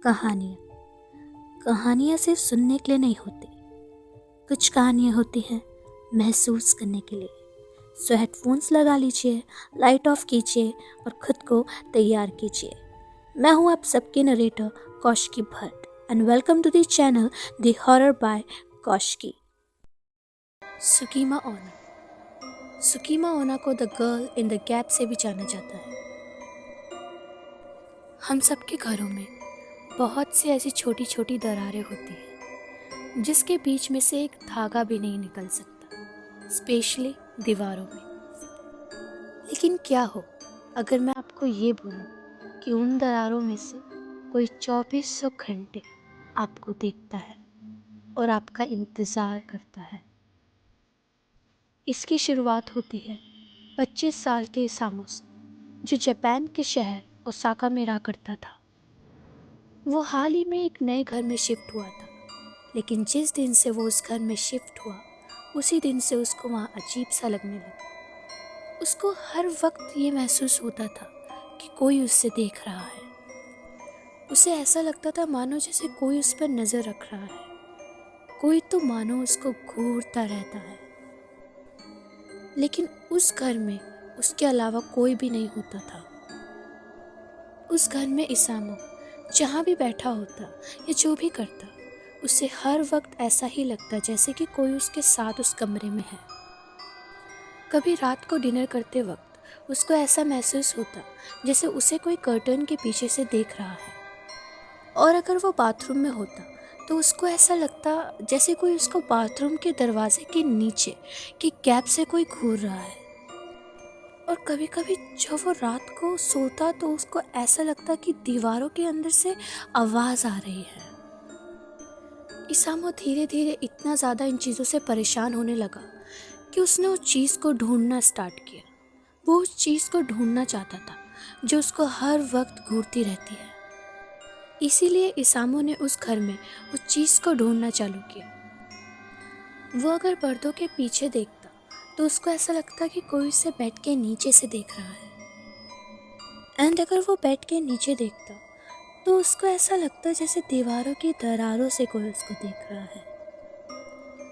कहानियाँ सिर्फ सुनने के लिए नहीं होती। कुछ कहानियाँ होती हैं महसूस करने के लिए। सो हेडफोन्स लगा लीजिए, लाइट ऑफ कीजिए और खुद को तैयार कीजिए। मैं हूँ आप सबके narrator Kaushiki Bhatt and welcome to the channel the horror by Kaushiki. Sukima Onna को the girl in the gap से भी जाना जाता है। हम सबके घरों में बहुत सी ऐसी छोटी छोटी दरारें होती हैं जिसके बीच में से एक धागा भी नहीं निकल सकता, स्पेशली दीवारों में। लेकिन क्या हो अगर मैं आपको ये बोलूं कि उन दरारों में से कोई 2400 घंटे आपको देखता है और आपका इंतज़ार करता है। इसकी शुरुआत होती है 25 साल के इसामो से, जो जापान के शहर ओसाका में रहा करता था। वो हाल ही में एक नए घर में शिफ्ट हुआ था, लेकिन जिस दिन से वो उस घर में शिफ्ट हुआ उसी दिन से उसको वहाँ अजीब सा लगने लगा। उसको हर वक्त ये महसूस होता था कि कोई उससे देख रहा है। उसे ऐसा लगता था मानो जैसे कोई उस पर नज़र रख रहा है, कोई तो मानो उसको घूरता रहता है। लेकिन उस घर में उसके अलावा कोई भी नहीं होता था। उस घर में इसामो जहाँ भी बैठा होता या जो भी करता, उसे हर वक्त ऐसा ही लगता जैसे कि कोई उसके साथ उस कमरे में है। कभी रात को डिनर करते वक्त उसको ऐसा महसूस होता जैसे उसे कोई कर्टन के पीछे से देख रहा है। और अगर वो बाथरूम में होता तो उसको ऐसा लगता जैसे कोई उसको बाथरूम के दरवाजे के नीचे की गैप से कोई घूर रहा है। और कभी कभी जब वो रात को सोता तो उसको ऐसा लगता कि दीवारों के अंदर से आवाज़ आ रही है। इसामो धीरे धीरे इतना ज़्यादा इन चीज़ों से परेशान होने लगा कि उसने उस चीज़ को ढूंढना स्टार्ट किया। वो उस चीज़ को ढूंढना चाहता था जो उसको हर वक्त घूरती रहती है। इसीलिए इसामो ने उस घर में उस चीज़ को ढूंढना चालू किया। वो अगर पर्दों के पीछे देखता तो उसको ऐसा लगता कि कोई उसे बेड के नीचे से देख रहा है। एंड अगर वो बेड के नीचे देखता तो उसको ऐसा लगता जैसे दीवारों की दरारों से कोई उसको देख रहा है।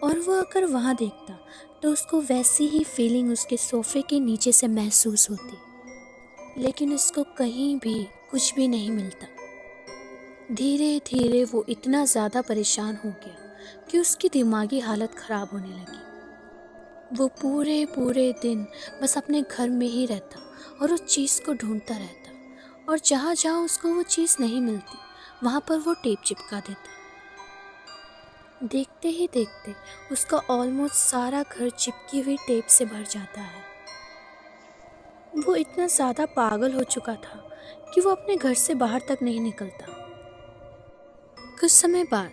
और वो अगर वहाँ देखता तो उसको वैसी ही फीलिंग उसके सोफे के नीचे से महसूस होती। लेकिन उसको कहीं भी कुछ भी नहीं मिलता। धीरे धीरे वो इतना ज़्यादा परेशान हो गया कि उसकी दिमागी हालत ख़राब होने लगी। वो पूरे पूरे दिन बस अपने घर में ही रहता और उस चीज़ को ढूंढता रहता, और जहाँ जहाँ उसको वो चीज़ नहीं मिलती वहाँ पर वो टेप चिपका देता। देखते ही देखते उसका ऑलमोस्ट सारा घर चिपकी हुई टेप से भर जाता है। वो इतना ज़्यादा पागल हो चुका था कि वो अपने घर से बाहर तक नहीं निकलता। कुछ समय बाद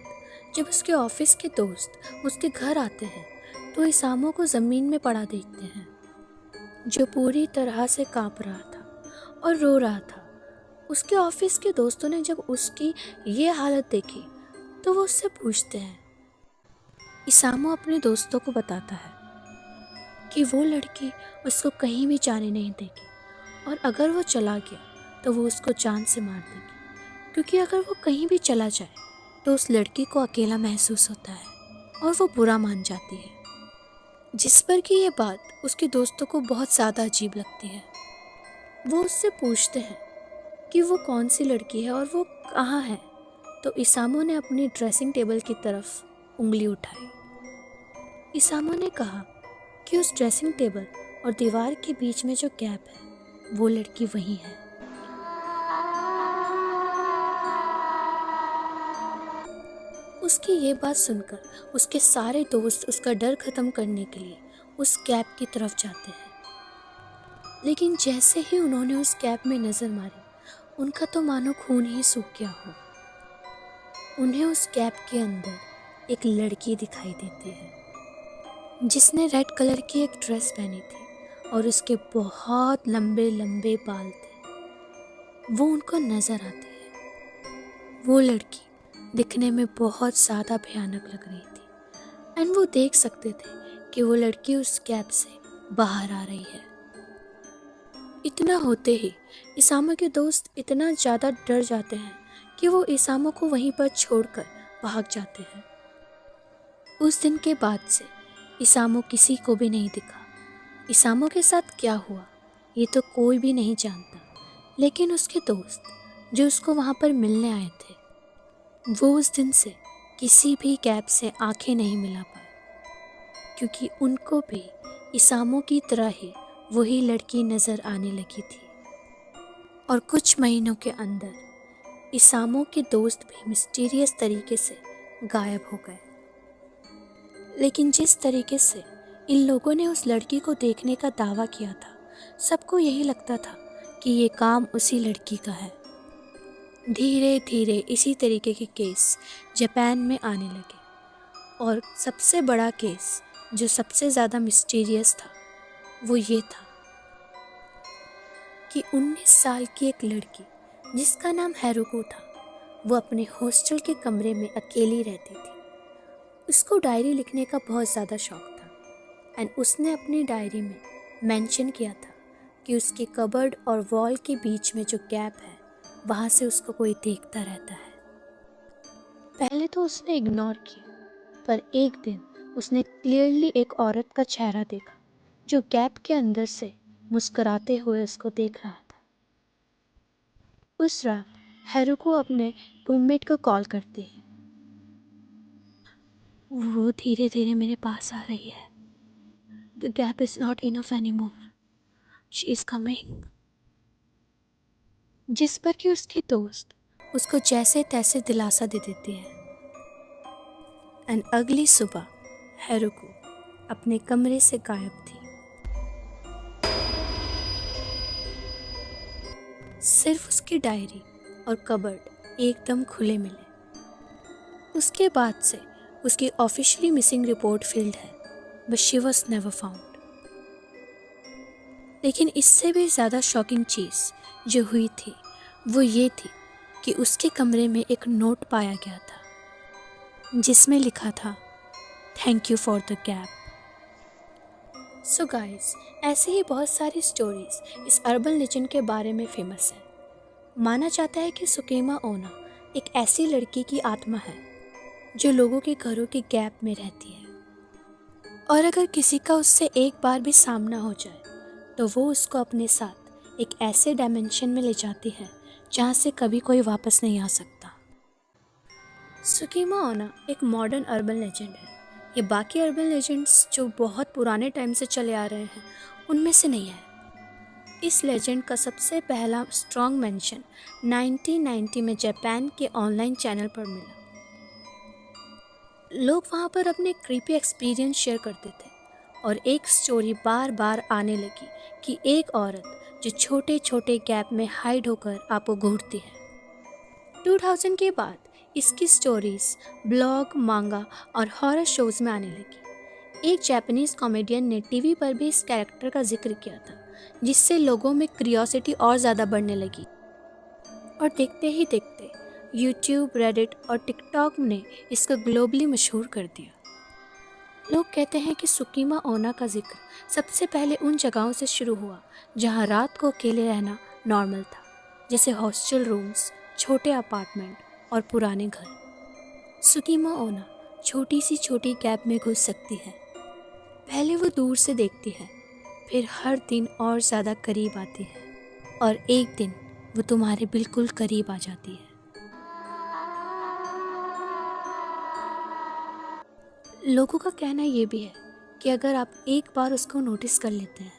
जब उसके ऑफिस के दोस्त उसके घर आते हैं तो इसामो को ज़मीन में पड़ा देखते हैं, जो पूरी तरह से कांप रहा था और रो रहा था। उसके ऑफिस के दोस्तों ने जब उसकी ये हालत देखी तो वो उससे पूछते हैं। इसामो अपने दोस्तों को बताता है कि वो लड़की उसको कहीं भी जाने नहीं देगी, और अगर वो चला गया तो वो उसको जान से मार देगी, क्योंकि अगर वो कहीं भी चला जाए तो उस लड़की को अकेला महसूस होता है और वो बुरा मान जाती है। जिस पर कि ये बात उसके दोस्तों को बहुत ज़्यादा अजीब लगती है। वो उससे पूछते हैं कि वो कौन सी लड़की है और वो कहाँ है। तो इसामो ने अपनी ड्रेसिंग टेबल की तरफ उंगली उठाई। इसामो ने कहा कि उस ड्रेसिंग टेबल और दीवार के बीच में जो गैप है वो लड़की वही है। उसकी ये बात सुनकर उसके सारे दोस्त उसका डर ख़त्म करने के लिए उस गैप की तरफ जाते हैं। लेकिन जैसे ही उन्होंने उस गैप में नज़र मारी, उनका तो मानो खून ही सूख गया हो। उन्हें उस गैप के अंदर एक लड़की दिखाई देती है जिसने रेड कलर की एक ड्रेस पहनी थी और उसके बहुत लंबे लंबे बाल थे। वो उनको नज़र आती है। वो लड़की दिखने में बहुत ज़्यादा भयानक लग रही थी एंड वो देख सकते थे कि वो लड़की उस गैप से बाहर आ रही है। इतना होते ही इसामो के दोस्त इतना ज़्यादा डर जाते हैं कि वो इसामो को वहीं पर छोड़कर भाग जाते हैं। उस दिन के बाद से इसामो किसी को भी नहीं दिखा। इसामो के साथ क्या हुआ ये तो कोई भी नहीं जानता, लेकिन उसके दोस्त जो उसको वहाँ पर मिलने आए थे वो उस दिन से किसी भी गैप से आंखें नहीं मिला पाए, क्योंकि उनको भी इसामो की तरह ही वही लड़की नज़र आने लगी थी। और कुछ महीनों के अंदर इसामो के दोस्त भी मिस्टीरियस तरीके से गायब हो गए। लेकिन जिस तरीके से इन लोगों ने उस लड़की को देखने का दावा किया था, सबको यही लगता था कि ये काम उसी लड़की का है। धीरे धीरे इसी तरीके के केस जापान में आने लगे, और सबसे बड़ा केस जो सबसे ज़्यादा मिस्टीरियस था वो ये था कि 19 साल की एक लड़की जिसका नाम हेरुको था, वो अपने हॉस्टल के कमरे में अकेली रहती थी। उसको डायरी लिखने का बहुत ज़्यादा शौक था एंड उसने अपनी डायरी में मेंशन किया था कि उसके कबर्ड और वॉल के बीच में जो गैप है वहाँ से उसको कोई देखता रहता है। पहले तो उसने इग्नोर किया, पर एक दिन उसने क्लियरली एक औरत का चेहरा देखा जो गैप के अंदर से मुस्कुराते हुए उसको देख रहा था। उस रात हेरुको अपने रूममेट को कॉल करती है। वो धीरे धीरे मेरे पास आ रही है। The gap is not enough anymore. She is coming. जिस पर कि उसकी दोस्त उसको जैसे तैसे दिलासा दे देती है। एंड अगली सुबह हेरुको अपने कमरे से गायब थी। सिर्फ उसकी डायरी और कबर्ड एकदम खुले मिले। उसके बाद से उसकी ऑफिशियली मिसिंग रिपोर्ट फील्ड है, but she was never found. लेकिन इससे भी ज़्यादा शॉकिंग चीज़ जो हुई थी वो ये थी कि उसके कमरे में एक नोट पाया गया था जिसमें लिखा था, thank you for the gap. So guys, ऐसे ही बहुत सारी स्टोरीज इस अर्बन लेजेंड के बारे में फेमस है। माना जाता है कि सुकीमा ओना एक ऐसी लड़की की आत्मा है जो लोगों के घरों के गैप में रहती है, और अगर किसी का उससे एक बार भी सामना हो जाए तो वो उसको अपने साथ एक ऐसे डायमेंशन में ले जाती है जहाँ से कभी कोई वापस नहीं आ सकता। सुकीमा ओना एक मॉडर्न अर्बन लेजेंड है। ये बाकी अर्बन लेजेंड्स जो बहुत पुराने टाइम से चले आ रहे हैं उनमें से नहीं है। इस लेजेंड का सबसे पहला स्ट्रॉन्ग मेंशन 1990 में जापान के ऑनलाइन चैनल पर मिला। लोग वहाँ पर अपने क्रीपी एक्सपीरियंस शेयर करते थे, और एक स्टोरी बार बार आने लगी कि एक औरत जो छोटे छोटे गैप में हाइड होकर आपको घूरती है। 2000 के बाद इसकी स्टोरीज ब्लॉग, मांगा और हॉरर शोज में आने लगी। एक जापानीज कॉमेडियन ने टीवी पर भी इस कैरेक्टर का जिक्र किया था, जिससे लोगों में क्यूरियोसिटी और ज़्यादा बढ़ने लगी। और देखते ही देखते यूट्यूब, रेडिट और टिकटॉक ने इसको ग्लोबली मशहूर कर दिया। लोग कहते हैं कि सुकीमा ओना का जिक्र सबसे पहले उन जगहों से शुरू हुआ जहां रात को अकेले रहना नॉर्मल था, जैसे हॉस्टल रूम्स, छोटे अपार्टमेंट और पुराने घर। सुकीमा ओना छोटी गैप में घुस सकती है। पहले वो दूर से देखती है, फिर हर दिन और ज़्यादा करीब आती है, और एक दिन वो तुम्हारे बिल्कुल करीब आ जाती है। लोगों का कहना ये भी है कि अगर आप एक बार उसको नोटिस कर लेते हैं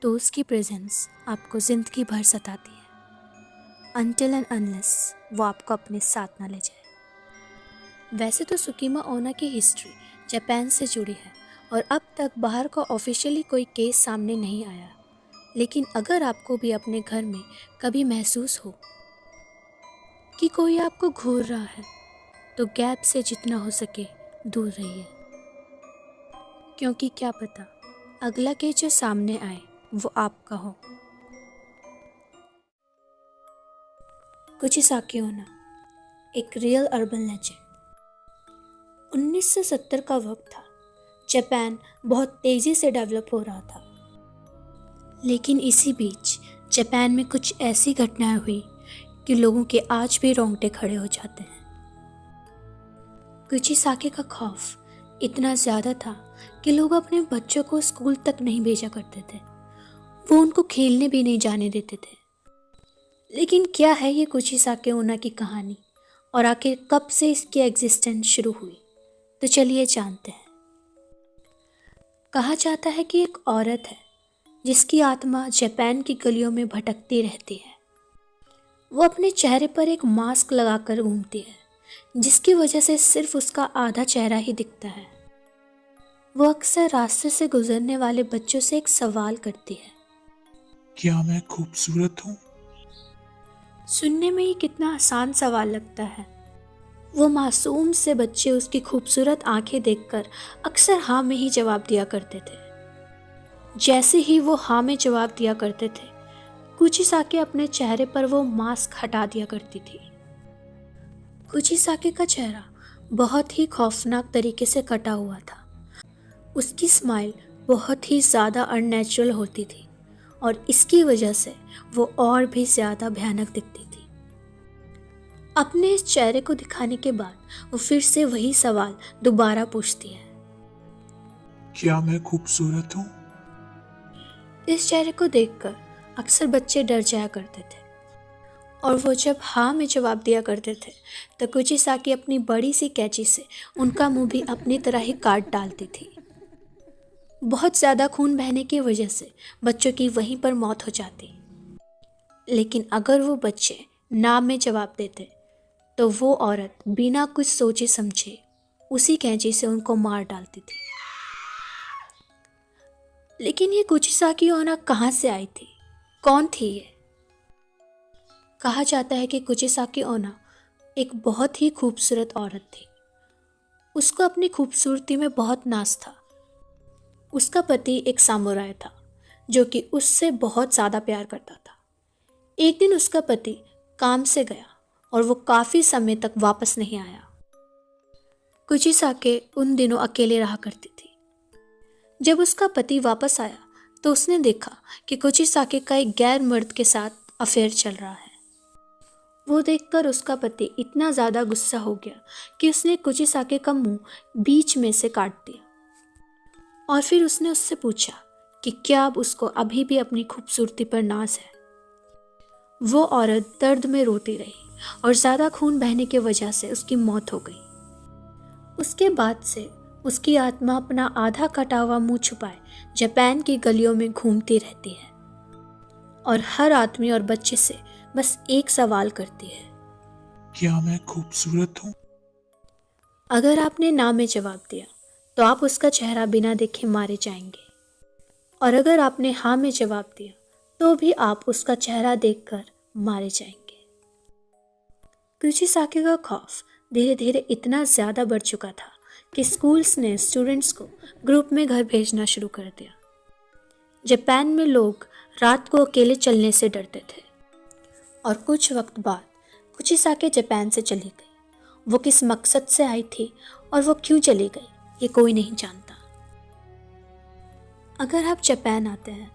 तो उसकी प्रेजेंस आपको ज़िंदगी भर सताती है, अनटिल एंड अनलेस वो आपको अपने साथ ना ले जाए। वैसे तो सुकीमा ओना की हिस्ट्री जापान से जुड़ी है, और अब तक बाहर का ऑफिशियली कोई केस सामने नहीं आया। लेकिन अगर आपको भी अपने घर में कभी महसूस हो कि कोई आपको घूर रहा है, तो गैप से जितना हो सके दूर रहिए, क्योंकि क्या पता अगला केस जो सामने आए वो आपका हो। कुचिसाकी ओना एक रियल अर्बन लेजेंड। 1970 का वक्त था। जापान बहुत तेज़ी से डेवलप हो रहा था, लेकिन इसी बीच जापान में कुछ ऐसी घटनाएं हुई कि लोगों के आज भी रोंगटे खड़े हो जाते हैं। कुचिसाकी का खौफ इतना ज़्यादा था कि लोग अपने बच्चों को स्कूल तक नहीं भेजा करते थे। वो उनको खेलने भी नहीं जाने देते थे। लेकिन क्या है ये कुचिसाकी ओना की कहानी, और आखिर कब से इसकी एग्जिस्टेंस शुरू हुई, तो चलिए जानते हैं। कहा जाता है कि एक औरत है जिसकी आत्मा जापान की गलियों में भटकती रहती है। वो अपने चेहरे पर एक मास्क लगाकर घूमती है, जिसकी वजह से सिर्फ उसका आधा चेहरा ही दिखता है। वो अक्सर रास्ते से गुजरने वाले बच्चों से एक सवाल करती है, क्या मैं खूबसूरत हूँ? सुनने में ही कितना आसान सवाल लगता है। वो मासूम से बच्चे उसकी खूबसूरत आंखें देखकर अक्सर हाँ में ही जवाब दिया करते थे। जैसे ही वो हाँ में जवाब दिया करते थे, कुचिसाकी अपने चेहरे पर वो मास्क हटा दिया करती थी। कुचिसाकी का चेहरा बहुत ही खौफनाक तरीके से कटा हुआ था। उसकी स्माइल बहुत ही ज़्यादा अननेचुरल होती थी और इसकी वजह से वो और भी ज़्यादा भयानक दिखती थी। अपने इस चेहरे को दिखाने के बाद वो फिर से वही सवाल दोबारा पूछती है, क्या मैं खूबसूरत हूँ? इस चेहरे को देखकर अक्सर बच्चे डर जाया करते थे और वो जब हाँ में जवाब दिया करते थे तो कुचिसाकी अपनी बड़ी सी कैंची से उनका मुंह भी अपनी तरह ही काट डालती थी। बहुत ज़्यादा खून बहने की वजह से बच्चों की वहीं पर मौत हो जाती। लेकिन अगर वो बच्चे ना में जवाब देते तो वो औरत बिना कुछ सोचे समझे उसी कैंची से उनको मार डालती थी। लेकिन ये कुचिसाकी ओना कहाँ से आई थी? कौन थी ये? कहा जाता है कि कुचिसाकी ओना एक बहुत ही खूबसूरत औरत थी। उसको अपनी खूबसूरती में बहुत नाज था। उसका पति एक सामुराई था जो कि उससे बहुत ज़्यादा प्यार करता था। एक दिन उसका पति काम से गया और वो काफ़ी समय तक वापस नहीं आया। कुचिसाकी उन दिनों अकेले रहा करती थी। जब उसका पति वापस आया तो उसने देखा कि कुचिसाकी का एक गैर मर्द के साथ अफेयर चल रहा है। वो देखकर उसका पति इतना ज़्यादा गुस्सा हो गया कि उसने कुचिसाकी का मुंह बीच में से काट दिया और फिर उसने उससे पूछा कि क्या अब उसको अभी भी अपनी खूबसूरती पर नाज है। वो औरत दर्द में रोती रही और ज़्यादा खून बहने की वजह से उसकी मौत हो गई। उसके बाद से उसकी आत्मा अपना आधा कटा हुआ मुंह छुपाए जापान की गलियों में घूमती रहती है और हर आदमी और बच्चे से बस एक सवाल करती है, क्या मैं खूबसूरत हूँ? अगर आपने ना में जवाब दिया तो आप उसका चेहरा बिना देखे मारे जाएंगे, और अगर आपने हाँ में जवाब दिया तो भी आप उसका चेहरा देखकर मारे जाएंगे। कुचिसाकी का खौफ धीरे धीरे इतना ज़्यादा बढ़ चुका था कि स्कूल्स ने स्टूडेंट्स को ग्रुप में घर भेजना शुरू कर दिया। जापान में लोग रात को अकेले चलने से डरते थे और कुछ वक्त बाद कुचिसाकी जापान से चली गई। वो किस मकसद से आई थी और वो क्यों चली गई ये कोई नहीं जानता। अगर आप जापान आते हैं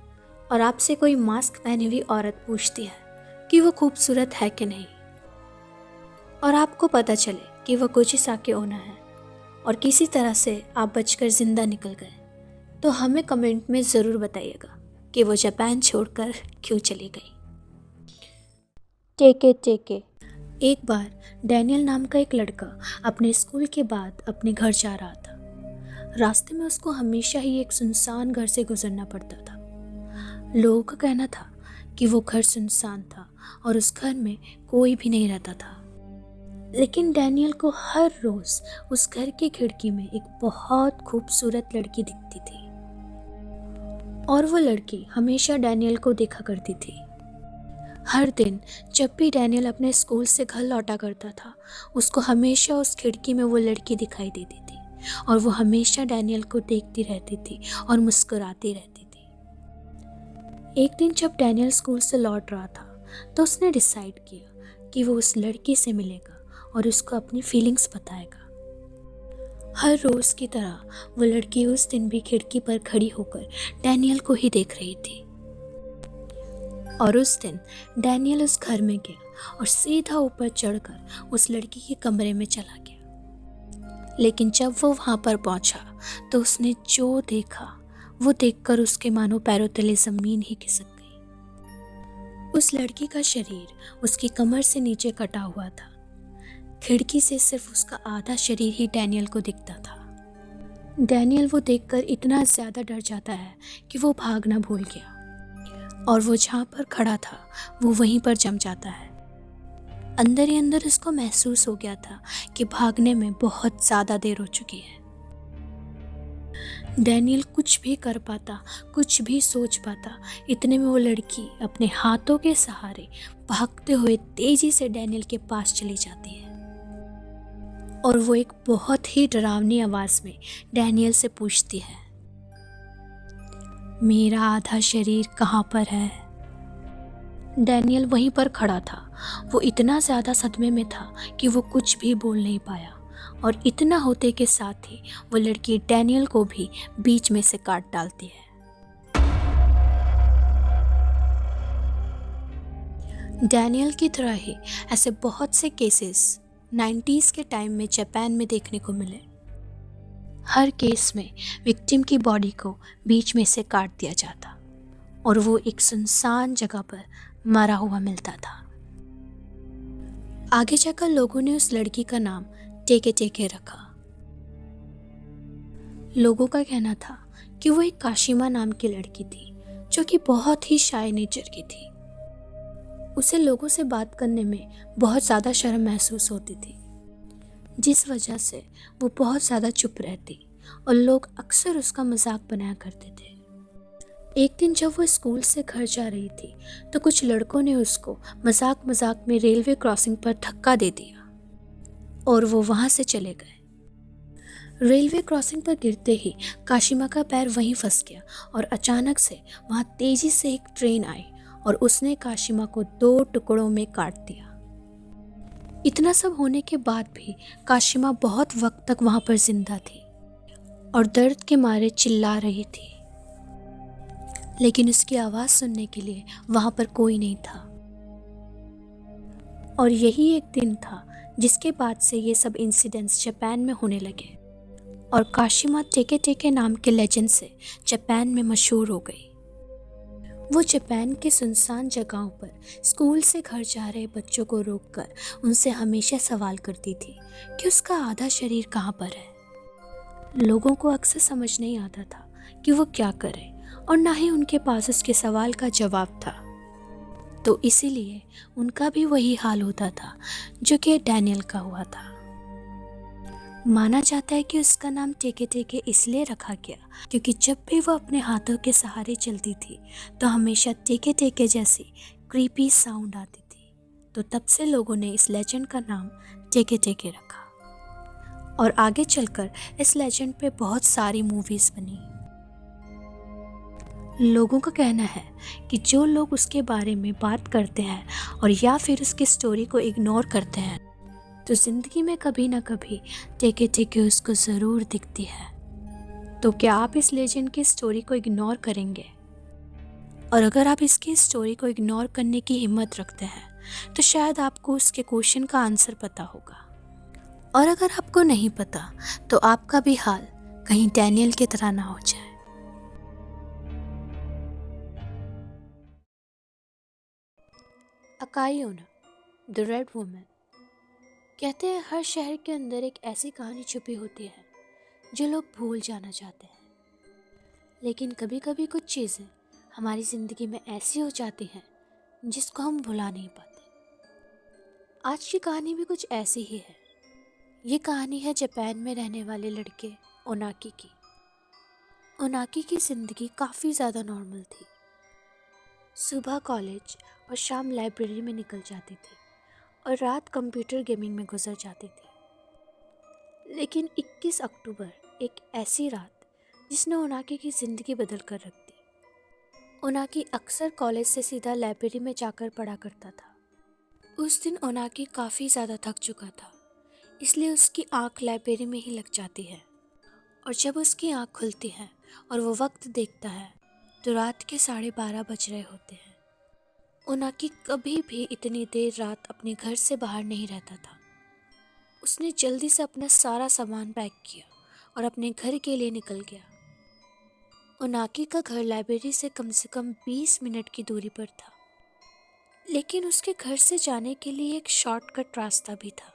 और आपसे कोई मास्क पहनी हुई औरत पूछती है कि वो खूबसूरत है कि नहीं, और आपको पता चले कि वो कुचिसाकी ओना है और किसी तरह से आप बचकर ज़िंदा निकल गए, तो हमें कमेंट में ज़रूर बताइएगा कि वो जापान छोड़कर क्यों चली गई। टेके एक बार डैनियल नाम का एक लड़का अपने स्कूल के बाद अपने घर जा रहा था। रास्ते में उसको हमेशा ही एक सुनसान घर से गुजरना पड़ता था। लोगों का कहना था कि वो घर सुनसान था और उस घर में कोई भी नहीं रहता था। लेकिन डैनियल को हर रोज़ उस घर की खिड़की में एक बहुत खूबसूरत लड़की दिखती थी और वो लड़की हमेशा डैनियल को देखा करती थी। हर दिन जब भी डैनियल अपने स्कूल से घर लौटा करता था, उसको हमेशा उस खिड़की में वो लड़की दिखाई देती थी और वो हमेशा डैनियल को देखती रहती थी और मुस्कुराती रहती थी। एक दिन जब डैनियल स्कूल से लौट रहा था तो उसने डिसाइड किया कि वो उस लड़की से मिलेगा और उसको अपनी फीलिंग्स बताएगा। हर रोज़ की तरह वो लड़की उस दिन भी खिड़की पर खड़ी होकर डैनियल को ही देख रही थी। और उस दिन डैनियल उस घर में गया और सीधा ऊपर चढ़कर उस लड़की के कमरे में चला गया। लेकिन जब वो वहाँ पर पहुँचा तो उसने जो देखा वो देखकर उसके मानो पैरों तले ज़मीन ही खिसक गई। उस लड़की का शरीर उसकी कमर से नीचे कटा हुआ था। खिड़की से सिर्फ उसका आधा शरीर ही डैनियल को दिखता था। डैनियल वो देखकर इतना ज़्यादा डर जाता है कि वो भागना भूल गया और वो जहाँ पर खड़ा था वो वहीं पर जम जाता है। अंदर ही अंदर उसको महसूस हो गया था कि भागने में बहुत ज़्यादा देर हो चुकी है। डैनियल कुछ भी कर पाता, कुछ भी सोच पाता, इतने में वो लड़की अपने हाथों के सहारे भागते हुए तेजी से डैनियल के पास चली जाती है और वो एक बहुत ही डरावनी आवाज़ में डैनियल से पूछती है, मेरा आधा शरीर कहाँ पर है? डैनियल वहीं पर खड़ा था। वो इतना ज़्यादा सदमे में था कि वो कुछ भी बोल नहीं पाया और इतना होते के साथ ही वो लड़की डैनियल को भी बीच में से काट डालती है। डैनियल की तरह ही ऐसे बहुत से केसेस 90s के टाइम में जापान में देखने को मिले। हर केस में विक्टिम की बॉडी को बीच में से काट दिया जाता और वो एक सुनसान जगह पर मरा हुआ मिलता था। आगे जाकर लोगों ने उस लड़की का नाम टेके टेके रखा। लोगों का कहना था कि वो एक काशिमा नाम की लड़की थी जो कि बहुत ही शाय नेचर की थी। उसे लोगों से बात करने में बहुत ज़्यादा शर्म महसूस होती थी, जिस वजह से वो बहुत ज़्यादा चुप रहती और लोग अक्सर उसका मजाक बनाया करते थे। एक दिन जब वो स्कूल से घर जा रही थी तो कुछ लड़कों ने उसको मजाक मजाक में रेलवे क्रॉसिंग पर धक्का दे दिया और वो वहाँ से चले गए। रेलवे क्रॉसिंग पर गिरते ही काशिमा का पैर वहीं फंस गया और अचानक से वहाँ तेजी से एक ट्रेन आई और उसने काशिमा को 2 टुकड़ों में काट दिया। इतना सब होने के बाद भी काशिमा बहुत वक्त तक वहाँ पर जिंदा थी और दर्द के मारे चिल्ला रही थी, लेकिन उसकी आवाज़ सुनने के लिए वहाँ पर कोई नहीं था। और यही एक दिन था जिसके बाद से ये सब इंसिडेंट्स जापान में होने लगे और काशिमा टेके टेके नाम के लेजेंड से जापान में मशहूर हो गई। वो जापान के सुनसान जगहों पर स्कूल से घर जा रहे बच्चों को रोककर उनसे हमेशा सवाल करती थी कि उसका आधा शरीर कहाँ पर है। लोगों को अक्सर समझ नहीं आता था कि वो क्या करे और ना ही उनके पास उसके सवाल का जवाब था, तो इसीलिए उनका भी वही हाल होता था जो कि डैनियल का हुआ था। माना जाता है कि उसका नाम टेके टेके इसलिए रखा गया क्योंकि जब भी वो अपने हाथों के सहारे चलती थी तो हमेशा टेके टेके जैसी क्रीपी साउंड आती थी, तो तब से लोगों ने इस लेजेंड का नाम टेके टेके रखा और आगे चलकर इस लेजेंड पे बहुत सारी मूवीज़ बनी। लोगों का कहना है कि जो लोग उसके बारे में बात करते हैं और या फिर उसकी स्टोरी को इग्नोर करते हैं तो ज़िंदगी में कभी ना कभी टेके टेके उसको ज़रूर दिखती है। तो क्या आप इस लेजेंड की स्टोरी को इग्नोर करेंगे? और अगर आप इसकी स्टोरी को इग्नोर करने की हिम्मत रखते हैं तो शायद आपको उसके क्वेश्चन का आंसर पता होगा, और अगर आपको नहीं पता तो आपका भी हाल कहीं डैनियल की तरह ना हो जाए। Akai Ono, the red woman. कहते हैं हर शहर के अंदर एक ऐसी कहानी छुपी होती है जो लोग भूल जाना चाहते हैं, लेकिन कभी कभी कुछ चीज़ें हमारी ज़िंदगी में ऐसी हो जाती हैं जिसको हम भुला नहीं पाते। आज की कहानी भी कुछ ऐसी ही है। ये कहानी है जापान में रहने वाले लड़के ओनाकी की। ओनाकी की ज़िंदगी काफ़ी ज़्यादा नॉर्मल थी। सुबह कॉलेज और शाम लाइब्रेरी में निकल जाती थी और रात कंप्यूटर गेमिंग में गुजर जाती थी। लेकिन 21 अक्टूबर एक ऐसी रात जिसने ओनाकी की ज़िंदगी बदल कर रख दी। ओनाकी अक्सर कॉलेज से सीधा लाइब्रेरी में जाकर पढ़ा करता था। उस दिन ओनाकी काफ़ी ज़्यादा थक चुका था, इसलिए उसकी आँख लाइब्रेरी में ही लग जाती है, और जब उसकी आँख खुलती है और वो वक्त देखता है तो रात के 12:30 बज रहे होते हैं। ओनाकी कभी भी इतनी देर रात अपने घर से बाहर नहीं रहता था। उसने जल्दी से अपना सारा सामान पैक किया और अपने घर के लिए निकल गया। ओनाकी का घर लाइब्रेरी से कम 20 मिनट की दूरी पर था, लेकिन उसके घर से जाने के लिए एक शॉर्टकट रास्ता भी था,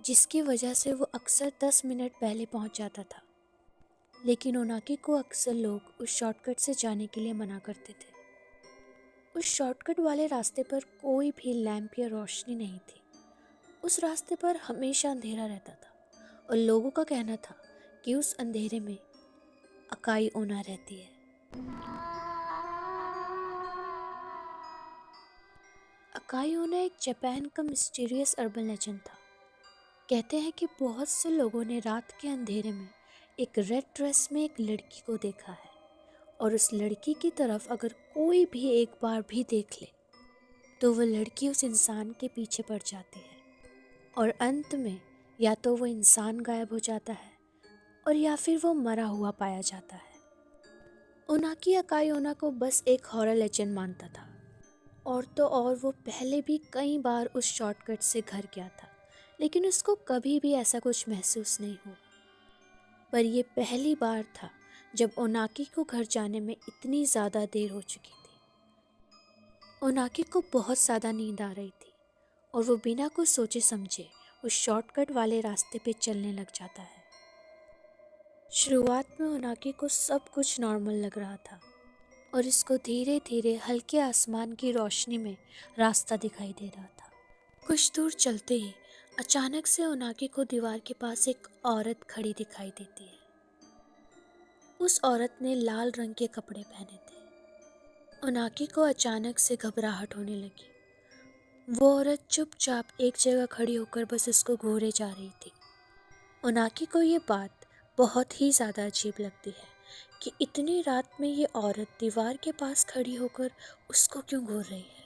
जिसकी वजह से वो अक्सर 10 मिनट पहले पहुंच जाता था। लेकिन ओनाकी को अक्सर लोग उस शॉर्टकट से जाने के लिए मना करते थे। उस शॉर्टकट वाले रास्ते पर कोई भी लैंप या रोशनी नहीं थी। उस रास्ते पर हमेशा अंधेरा रहता था और लोगों का कहना था कि उस अंधेरे में अकाई ओना रहती है। अकाई ओना एक जापान का मिस्टीरियस अर्बन लेजेंड था। कहते हैं कि बहुत से लोगों ने रात के अंधेरे में एक रेड ड्रेस में एक लड़की को देखा है, और उस लड़की की तरफ अगर कोई भी एक बार भी देख ले तो वह लड़की उस इंसान के पीछे पड़ जाती है, और अंत में या तो वो इंसान गायब हो जाता है और या फिर वो मरा हुआ पाया जाता है। ओनाकी अकाई ओना को बस एक हॉरर लेजेंड मानता था, और तो और वो पहले भी कई बार उस शॉर्टकट से घर गया था, लेकिन उसको कभी भी ऐसा कुछ महसूस नहीं हुआ। पर ये पहली बार था जब ओनाकी को घर जाने में इतनी ज़्यादा देर हो चुकी थी। ओनाकी को बहुत ज़्यादा नींद आ रही थी और वो बिना कुछ सोचे समझे उस शॉर्टकट वाले रास्ते पे चलने लग जाता है। शुरुआत में ओनाकी को सब कुछ नॉर्मल लग रहा था और इसको धीरे धीरे हल्के आसमान की रोशनी में रास्ता दिखाई दे रहा था। कुछ दूर चलते ही अचानक से ओनाकी को दीवार के पास एक औरत खड़ी दिखाई देती है। उस औरत ने लाल रंग के कपड़े पहने थे। ओनाकी को अचानक से घबराहट होने लगी। वो औरत चुपचाप एक जगह खड़ी होकर बस उसको घूरे जा रही थी। ओनाकी को ये बात बहुत ही ज़्यादा अजीब लगती है कि इतनी रात में ये औरत दीवार के पास खड़ी होकर उसको क्यों घूर रही है।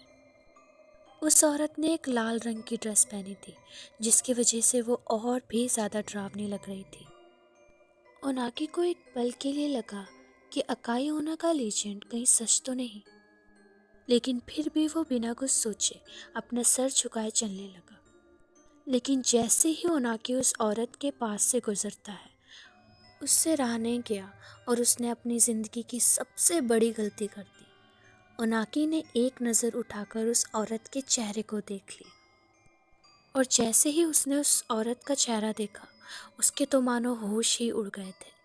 उस औरत ने एक लाल रंग की ड्रेस पहनी थी, जिसकी वजह से वो और भी ज़्यादा डरावनी लग रही थी। ओनाकी को एक पल के लिए लगा कि अकाई ओना का लेजेंड कहीं सच तो नहीं, लेकिन फिर भी वो बिना कुछ सोचे अपना सर झुकाए चलने लगा। लेकिन जैसे ही ओनाकी उस औरत के पास से गुजरता है, उससे राह नहीं गया और उसने अपनी ज़िंदगी की सबसे बड़ी गलती कर दी। ओनाकी ने एक नज़र उठाकर उस औरत के चेहरे को देख लिया, और जैसे ही उसने उस औरत का चेहरा देखा, उसके तो मानो होश ही उड़ गए थे।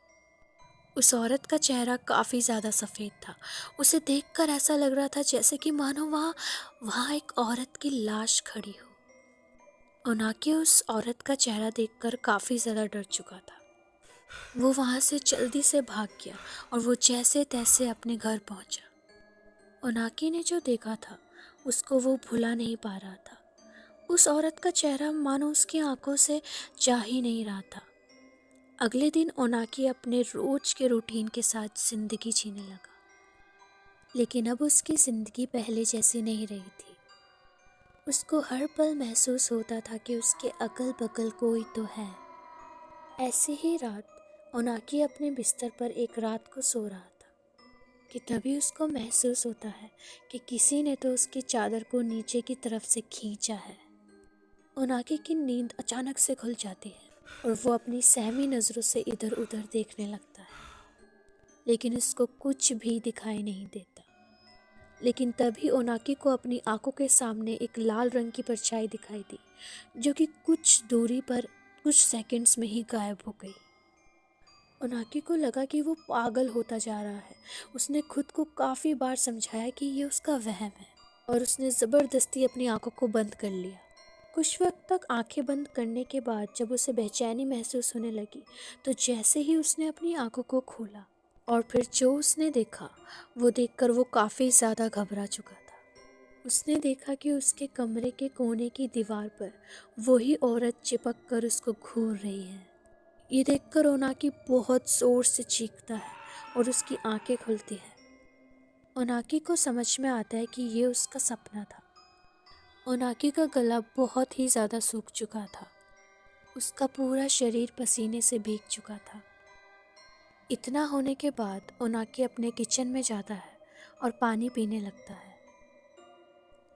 उस औरत का चेहरा काफ़ी ज़्यादा सफ़ेद था। उसे देखकर ऐसा लग रहा था जैसे कि मानो वहाँ एक औरत की लाश खड़ी हो। ओनाकी उस औरत का चेहरा देखकर काफ़ी ज़्यादा डर चुका था। वो वहाँ से जल्दी से भाग गया और वो जैसे तैसे अपने घर पहुँचा। ओनाकी ने जो देखा था उसको वो भुला नहीं पा रहा था। उस औरत का चेहरा मानो उसकी आंखों से जा ही नहीं रहा था। अगले दिन ओनाकी अपने रोज के रूटीन के साथ जिंदगी जीने लगा, लेकिन अब उसकी ज़िंदगी पहले जैसी नहीं रही थी। उसको हर पल महसूस होता था कि उसके अगल बगल कोई तो है। ऐसी ही रात ओनाकी अपने बिस्तर पर एक रात को सो रहा था कि तभी उसको महसूस होता है कि किसी ने तो उसकी चादर को नीचे की तरफ से खींचा है। ओनाकी की नींद अचानक से खुल जाती है और वो अपनी सहमी नज़रों से इधर उधर देखने लगता है, लेकिन उसको कुछ भी दिखाई नहीं देता। लेकिन तभी ओनाकी को अपनी आंखों के सामने एक लाल रंग की परछाई दिखाई दी, जो कि कुछ दूरी पर कुछ सेकंड्स में ही गायब हो गई। ओनाकी को लगा कि वो पागल होता जा रहा है। उसने खुद को काफ़ी बार समझाया कि ये उसका वहम है, और उसने ज़बरदस्ती अपनी आंखों को बंद कर लिया। कुछ वक्त तक आंखें बंद करने के बाद जब उसे बेचैनी महसूस होने लगी, तो जैसे ही उसने अपनी आंखों को खोला और फिर जो उसने देखा वो देखकर वो काफ़ी ज़्यादा घबरा चुका था। उसने देखा कि उसके कमरे के कोने की दीवार पर वही औरत चिपक कर उसको घूर रही है। ये देखकर ओनाकी बहुत ज़ोर से चीखता है और उसकी आंखें खुलती हैं। ओनाकी को समझ में आता है कि ये उसका सपना था। ओनाकी का गला बहुत ही ज़्यादा सूख चुका था। उसका पूरा शरीर पसीने से भीग चुका था। इतना होने के बाद ओनाकी अपने किचन में जाता है और पानी पीने लगता है।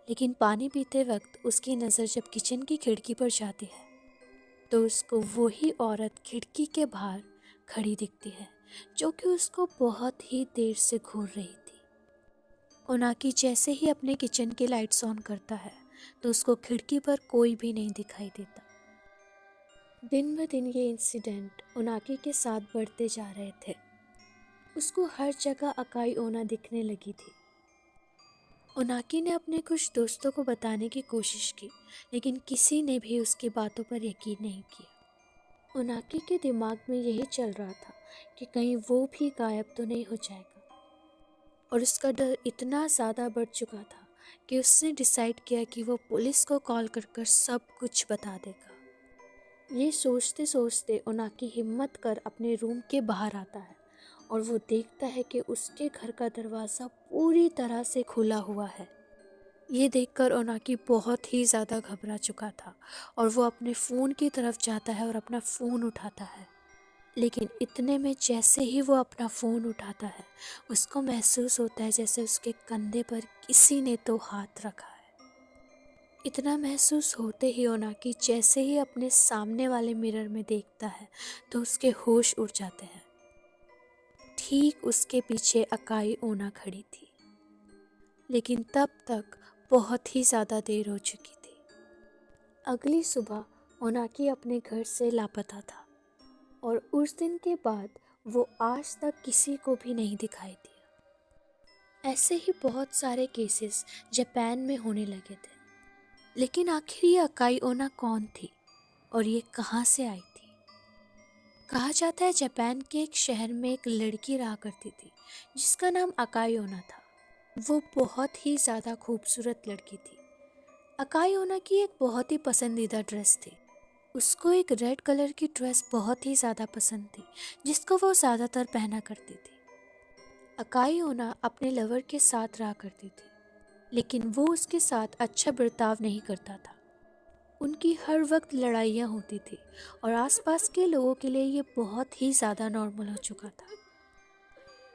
लेकिन पानी पीते वक्त उसकी नज़र जब किचन की खिड़की पर जाती है तो उसको वही औरत खिड़की के बाहर खड़ी दिखती है जो कि उसको बहुत ही देर से घूर रही थी। ओनाकी जैसे ही अपने किचन की लाइट्स ऑन करता है तो उसको खिड़की पर कोई भी नहीं दिखाई देता। दिन ब दिन ये इंसिडेंट ओनाकी के साथ बढ़ते जा रहे थे। उसको हर जगह अकाई ओना दिखने लगी थी। ओनाकी ने अपने कुछ दोस्तों को बताने की कोशिश की लेकिन किसी ने भी उसकी बातों पर यकीन नहीं किया। ओनाकी के दिमाग में यही चल रहा था कि कहीं वो भी गायब तो नहीं हो जाएगा, और उसका डर इतना ज़्यादा बढ़ चुका था कि उसने डिसाइड किया कि वो पुलिस को कॉल कर कर सब कुछ बता देगा। ये सोचते सोचते ओनाकी हिम्मत कर अपने रूम के बाहर आता है और वो देखता है कि उसके घर का दरवाज़ा पूरी तरह से खुला हुआ है। ये देखकर ओनाकी बहुत ही ज़्यादा घबरा चुका था और वो अपने फ़ोन की तरफ जाता है और अपना फ़ोन उठाता है। लेकिन इतने में जैसे ही वो अपना फ़ोन उठाता है उसको महसूस होता है जैसे उसके कंधे पर किसी ने तो हाथ रखा है। इतना महसूस होते ही ओनाकी जैसे ही अपने सामने वाले मिरर में देखता है तो उसके होश उड़ जाते हैं। ठीक उसके पीछे अकाई ओना खड़ी थी, लेकिन तब तक बहुत ही ज़्यादा देर हो चुकी थी। अगली सुबह ओनाकी अपने घर से लापता था और उस दिन के बाद वो आज तक किसी को भी नहीं दिखाई दिया। ऐसे ही बहुत सारे केसेस जापान में होने लगे थे, लेकिन आखिर ये अकाई ओना कौन थी और ये कहाँ से आई थी? कहा जाता है जापान के एक शहर में एक लड़की रहा करती थी जिसका नाम अकाई ओना था। वो बहुत ही ज़्यादा खूबसूरत लड़की थी। अकाई ओना की एक बहुत ही पसंदीदा ड्रेस थी। उसको एक रेड कलर की ड्रेस बहुत ही ज़्यादा पसंद थी जिसको वो ज़्यादातर पहना करती थी। अकाई ओना अपने लवर के साथ रहा करती थी, लेकिन वो उसके साथ अच्छा बर्ताव नहीं करता था। उनकी हर वक्त लड़ाइयाँ होती थी और आसपास के लोगों के लिए ये बहुत ही ज़्यादा नॉर्मल हो चुका था।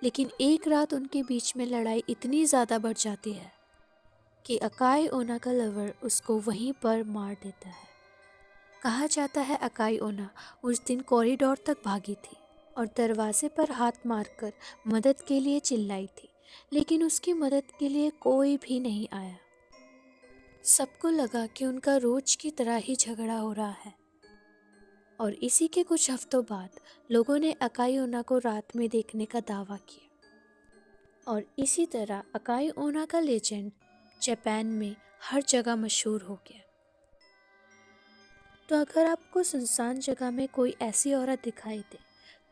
लेकिन एक रात उनके बीच में लड़ाई इतनी ज़्यादा बढ़ जाती है कि अकाई ओना का लवर उसको वहीं पर मार देता है। कहा जाता है अकाई ओना उस दिन कॉरिडोर तक भागी थी और दरवाजे पर हाथ मारकर मदद के लिए चिल्लाई थी, लेकिन उसकी मदद के लिए कोई भी नहीं आया। सबको लगा कि उनका रोज की तरह ही झगड़ा हो रहा है और इसी के कुछ हफ्तों बाद लोगों ने अकाई ओना को रात में देखने का दावा किया और इसी तरह अकाई ओना का लेजेंड जापान में हर जगह मशहूर हो गया। तो अगर आपको सुनसान जगह में कोई ऐसी औरत दिखाई दे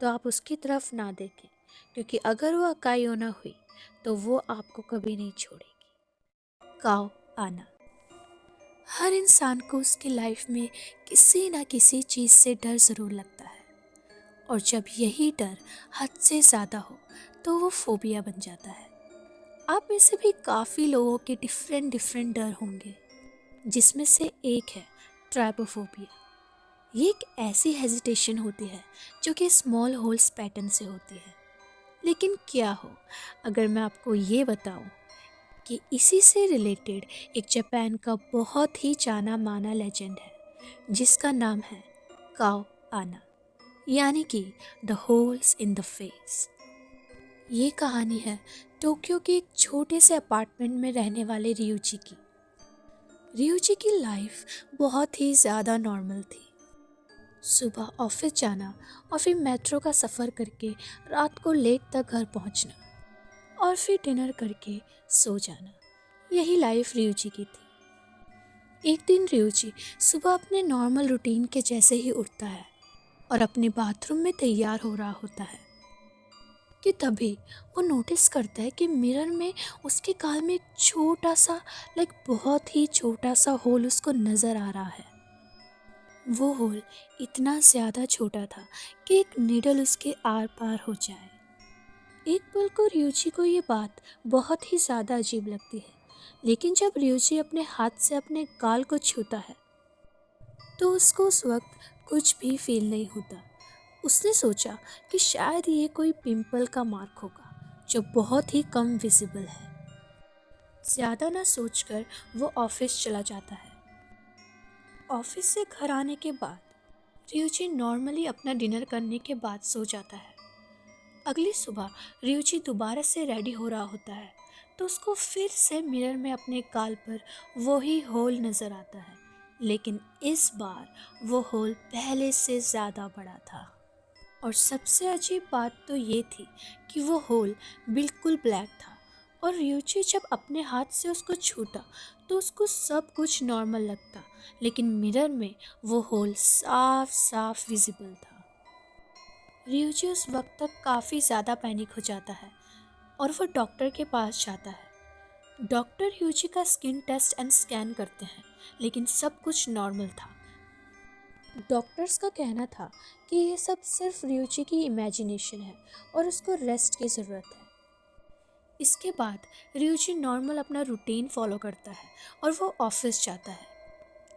तो आप उसकी तरफ ना देखें, क्योंकि अगर वो अकाई ओना हुई तो वो आपको कभी नहीं छोड़ेगी। काओ आना। हर इंसान को उसकी लाइफ में किसी ना किसी चीज़ से डर ज़रूर लगता है, और जब यही डर हद से ज़्यादा हो तो वो फोबिया बन जाता है। आप में से भी काफ़ी लोगों के डिफरेंट डर होंगे, जिसमें से एक है ट्राइपोफोबिया। ये एक ऐसी हेजिटेशन होती है जो कि स्मॉल होल्स पैटर्न से होती है। लेकिन क्या हो अगर मैं आपको ये बताऊं कि इसी से रिलेटेड एक जापान का बहुत ही जाना माना लेजेंड है जिसका नाम है काओ आना, यानी कि the holes in the face. ये कहानी है टोक्यो के एक छोटे से अपार्टमेंट में रहने वाले रियूची की। रियूची की लाइफ बहुत ही ज़्यादा नॉर्मल थी। सुबह ऑफिस जाना और फिर मेट्रो का सफ़र करके रात को लेट तक घर पहुंचना और फिर डिनर करके सो जाना, यही लाइफ रियूची की थी। एक दिन रियूची सुबह अपने नॉर्मल रूटीन के जैसे ही उठता है और अपने बाथरूम में तैयार हो रहा होता है कि तभी वो नोटिस करता है कि मिरर में उसके गाल में एक छोटा सा बहुत ही छोटा सा होल उसको नज़र आ रहा है। वो होल इतना ज़्यादा छोटा था कि एक नीडल उसके आर पार हो जाए। एक पल को रियूची को ये बात बहुत ही ज़्यादा अजीब लगती है, लेकिन जब रियूची अपने हाथ से अपने गाल को छूता है तो उसको उस वक्त कुछ भी फील नहीं होता। उसने सोचा कि शायद ये कोई पिंपल का मार्क होगा जो बहुत ही कम विजिबल है। ज़्यादा ना सोचकर वो ऑफिस चला जाता है। ऑफिस से घर आने के बाद रियोजी नॉर्मली अपना डिनर करने के बाद सो जाता है। अगली सुबह रियोजी दोबारा से रेडी हो रहा होता है तो उसको फिर से मिरर में अपने गाल पर वही होल नज़र आता है, लेकिन इस बार वो होल पहले से ज़्यादा बड़ा था। और सबसे अजीब बात तो ये थी कि वो होल बिल्कुल ब्लैक था और रियोची जब अपने हाथ से उसको छूता तो उसको सब कुछ नॉर्मल लगता, लेकिन मिरर में वो होल साफ साफ विजिबल था। रियोची उस वक्त तक काफ़ी ज़्यादा पैनिक हो जाता है और वो डॉक्टर के पास जाता है। डॉक्टर रियोची का स्किन टेस्ट एंड स्कैन करते हैं, लेकिन सब कुछ नॉर्मल था। डॉक्टर्स का कहना था कि ये सब सिर्फ रियोची की इमेजिनेशन है और उसको रेस्ट की ज़रूरत है। इसके बाद रियोची नॉर्मल अपना रूटीन फॉलो करता है और वो ऑफिस जाता है।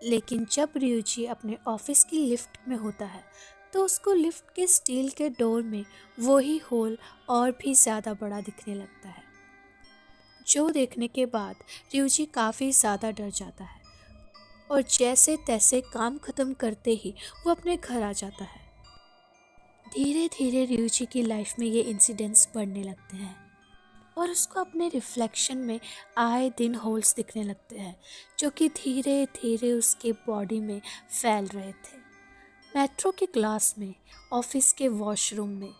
लेकिन जब रियोची अपने ऑफिस की लिफ्ट में होता है तो उसको लिफ्ट के स्टील के डोर में वही होल और भी ज़्यादा बड़ा दिखने लगता है, जो देखने के बाद रियोची काफ़ी ज़्यादा डर जाता है और जैसे तैसे काम ख़त्म करते ही वो अपने घर आ जाता है। धीरे धीरे रियोची की लाइफ में ये इंसिडेंट्स बढ़ने लगते हैं और उसको अपने रिफ्लेक्शन में आए दिन होल्स दिखने लगते हैं, जो कि धीरे धीरे उसके बॉडी में फैल रहे थे। मेट्रो के क्लास में, ऑफिस के वॉशरूम में,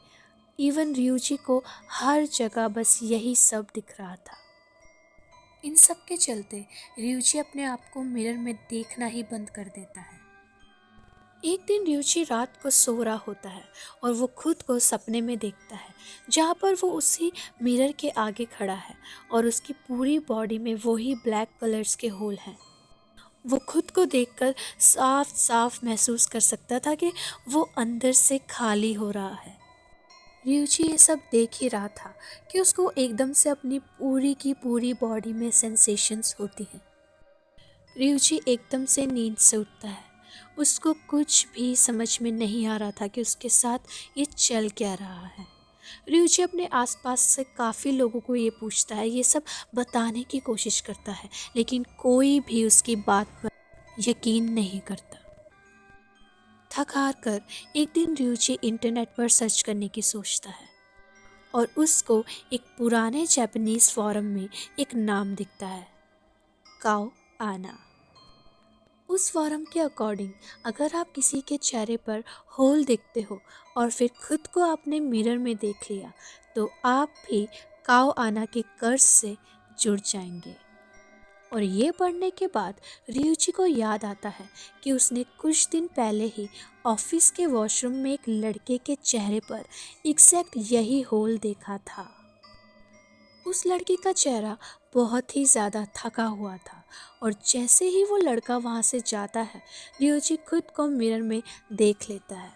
इवन रियोची को हर जगह बस यही सब दिख रहा था। इन सब के चलते रियोची अपने आप को मिरर में देखना ही बंद कर देता है। एक दिन रियोची रात को सो रहा होता है और वो खुद को सपने में देखता है, जहाँ पर वो उसी मिरर के आगे खड़ा है और उसकी पूरी बॉडी में वही ब्लैक कलर्स के होल हैं। वो खुद को देखकर साफ साफ महसूस कर सकता था कि वो अंदर से खाली हो रहा है। रियोची ये सब देख ही रहा था कि उसको एकदम से अपनी पूरी की पूरी बॉडी में सेंसेशंस होती हैं। रियोची एकदम से नींद से उठता है। उसको कुछ भी समझ में नहीं आ रहा था कि उसके साथ ये चल क्या रहा है। रियोची अपने आसपास से काफ़ी लोगों को ये पूछता है, ये सब बताने की कोशिश करता है, लेकिन कोई भी उसकी बात पर यकीन नहीं करता। थक हार कर एक दिन रियोची इंटरनेट पर सर्च करने की सोचता है और उसको एक पुराने जापानीज फोरम में एक नाम दिखता है, काओ आना। उस फोरम के अकॉर्डिंग अगर आप किसी के चेहरे पर होल देखते हो और फिर खुद को आपने मिरर में देख लिया तो आप भी काओ आना के कर्ज से जुड़ जाएंगे। और ये पढ़ने के बाद रियोची को याद आता है कि उसने कुछ दिन पहले ही ऑफिस के वॉशरूम में एक लड़के के चेहरे पर एग्जैक्ट यही होल देखा था। उस लड़की का चेहरा बहुत ही ज़्यादा थका हुआ था और जैसे ही वो लड़का वहाँ से जाता है रियोची खुद को मिरर में देख लेता है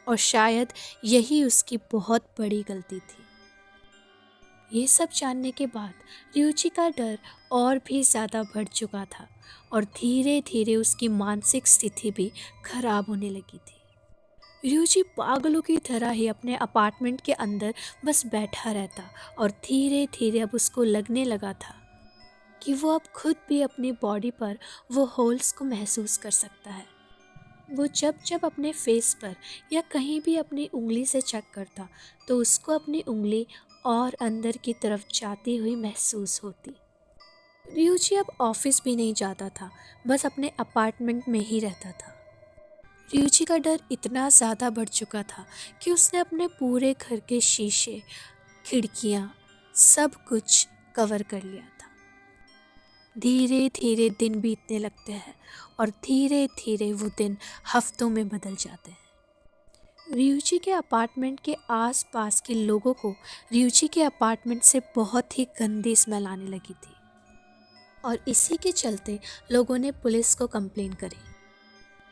और शायद यही उसकी बहुत बड़ी गलती थी। ये सब जानने के बाद रियोची का डर और भी ज़्यादा बढ़ चुका था और धीरे धीरे उसकी मानसिक स्थिति भी खराब होने लगी थी। रियोची पागलों की तरह ही अपने अपार्टमेंट के अंदर बस बैठा रहता और धीरे धीरे अब उसको लगने लगा था कि वो अब खुद भी अपनी बॉडी पर वो होल्स को महसूस कर सकता है। वो जब जब अपने फेस पर या कहीं भी अपनी उंगली से चेक करता तो उसको अपनी उंगली और अंदर की तरफ जाती हुई महसूस होती। रियोची अब ऑफिस भी नहीं जाता था, बस अपने अपार्टमेंट में ही रहता था। रियोची का डर इतना ज़्यादा बढ़ चुका था कि उसने अपने पूरे घर के शीशे, खिड़कियाँ, सब कुछ कवर कर लिया था। धीरे धीरे दिन बीतने लगते हैं और धीरे धीरे वो दिन हफ्तों में बदल जाते हैं। रियोची के अपार्टमेंट के आसपास के लोगों को रियोची के अपार्टमेंट से बहुत ही गंदी स्मेल आने लगी थी और इसी के चलते लोगों ने पुलिस को कंप्लेन करी।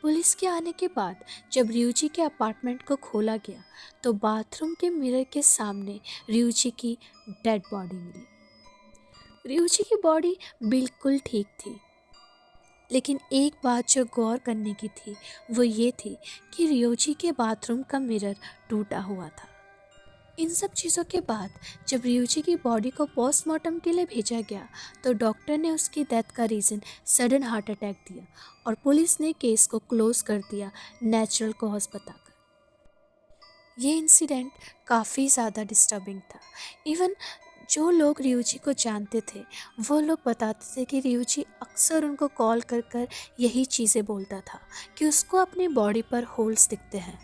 पुलिस के आने के बाद जब रियोची के अपार्टमेंट को खोला गया तो बाथरूम के मिरर के सामने रियोची की डेड बॉडी मिली। रियोची की बॉडी बिल्कुल ठीक थी, लेकिन एक बात जो गौर करने की थी वो ये थी कि रियोची के बाथरूम का मिरर टूटा हुआ था। इन सब चीज़ों के बाद जब रियूजी की बॉडी को पोस्टमार्टम के लिए भेजा गया तो डॉक्टर ने उसकी डेथ का रीज़न सडन हार्ट अटैक दिया और पुलिस ने केस को क्लोज कर दिया नेचुरल कॉज बताकर। ये इंसिडेंट काफ़ी ज़्यादा डिस्टर्बिंग था। इवन जो लोग रियूजी को जानते थे वो लोग बताते थे कि रियूजी अक्सर उनको कॉल कर कर यही चीज़ें बोलता था कि उसको अपनी बॉडी पर होल्स दिखते हैं।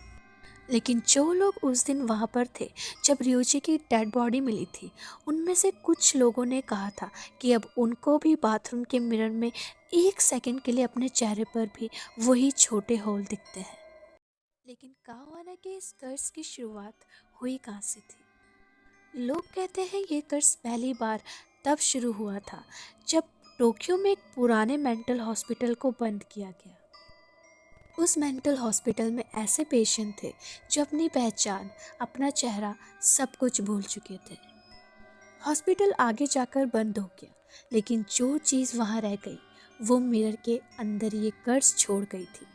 लेकिन जो लोग उस दिन वहाँ पर थे जब रियूजी की डेड बॉडी मिली थी, उनमें से कुछ लोगों ने कहा था कि अब उनको भी बाथरूम के मिरर में 1 सेकंड के लिए अपने चेहरे पर भी वही छोटे होल दिखते हैं। लेकिन कावाना के इस कर्ज की शुरुआत हुई कहाँ से थी? लोग कहते हैं ये कर्ज पहली बार तब शुरू हुआ था जब टोक्यो में एक पुराने मेंटल हॉस्पिटल को बंद किया गया। उस मेंटल हॉस्पिटल में ऐसे पेशेंट थे जो अपनी पहचान, अपना चेहरा सब कुछ भूल चुके थे। हॉस्पिटल आगे जाकर बंद हो गया, लेकिन जो चीज़ वहाँ रह गई वो मिरर के अंदर ये कर्ज छोड़ गई थी।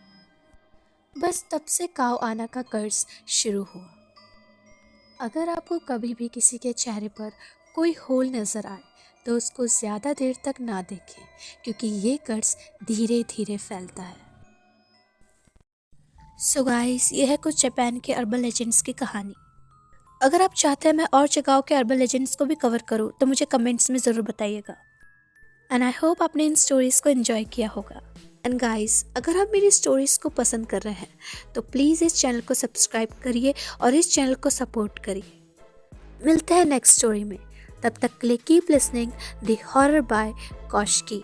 बस तब से कावाना का कर्ज शुरू हुआ। अगर आपको कभी भी किसी के चेहरे पर कोई होल नज़र आए तो उसको ज़्यादा देर तक ना देखें, क्योंकि ये कर्ज धीरे धीरे फैलता है। सो गाइस, ये है कुछ जापान के अर्बन लेजेंड्स की कहानी। अगर आप चाहते हैं मैं और जगहों के अर्बन लेजेंड्स को भी कवर करूं तो मुझे कमेंट्स में ज़रूर बताइएगा। एंड आई होप आपने इन स्टोरीज़ को एंजॉय किया होगा। एंड गाइस, अगर आप मेरी स्टोरीज़ को पसंद कर रहे हैं तो प्लीज़ इस चैनल को सब्सक्राइब करिए और इस चैनल को सपोर्ट करिए। मिलते हैं नेक्स्ट स्टोरी में। तब तक के लिए keep listening the horror by Kaushiki.